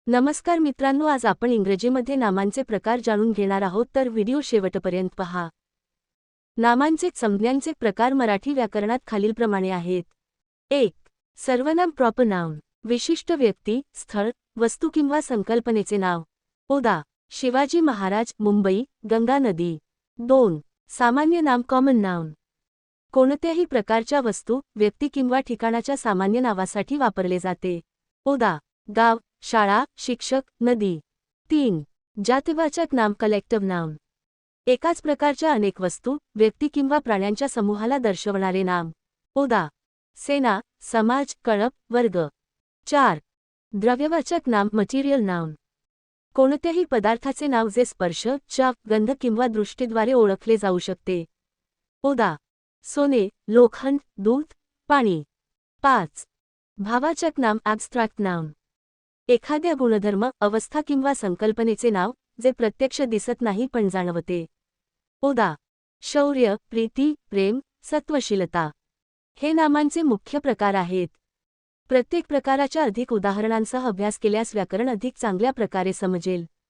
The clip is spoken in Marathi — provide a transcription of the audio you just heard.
नमस्कार मित्रांनो, आज आपण इंग्रजीमध्ये नामांचे प्रकार जाणून घेणार आहोत, तर व्हिडिओ शेवटपर्यंत पहा. नामांचे संज्ञांचे प्रकार मराठी व्याकरणात खालीलप्रमाणे आहेत. 1. सर्वनाम प्रॉपर नाउन, विशिष्ट व्यक्ती, स्थळ, वस्तू किंवा संकल्पनेचे नाव. उदा. शिवाजी महाराज, मुंबई, गंगा नदी. 2. सामान्य नाम कॉमन नाउन, कोणत्याही प्रकारच्या वस्तू, व्यक्ती किंवा ठिकाणाच्या सामान्य नावासाठी वापरले जाते. उदा. गाव, शाळा, शिक्षक, नदी. 3. जातिवाचक नाम कलेक्टिव्ह नाउन, एकाच प्रकारच्या अनेक वस्तू, व्यक्ती किंवा प्राण्यांच्या समूहाला दर्शवणारे नाम. उदा. सेना, समाज, कळप, वर्ग. 4. द्रव्यवाचक नाम मटेरियल नाउन, कोणत्याही पदार्थाचे नाव जे स्पर्श, चाव, गंध किंवा दृष्टीद्वारे ओळखले जाऊ शकते. उदा. सोने, लोखंड, दूध, पाणी. 5. भाववाचक नाम ॲब्स्ट्रॅक्ट नाउन, एखाद्या गुणधर्म, अवस्था किंवा संकल्पनेचे नाव जे प्रत्यक्ष दिसत नाही पण जाणवते. उदा. शौर्य, प्रीती, प्रेम, सत्वशीलता. हे नामांचे मुख्य प्रकार आहेत. प्रत्येक प्रकाराच्या अधिक उदाहरणांसह अभ्यास केल्यास व्याकरण अधिक चांगल्या प्रकारे समजेल.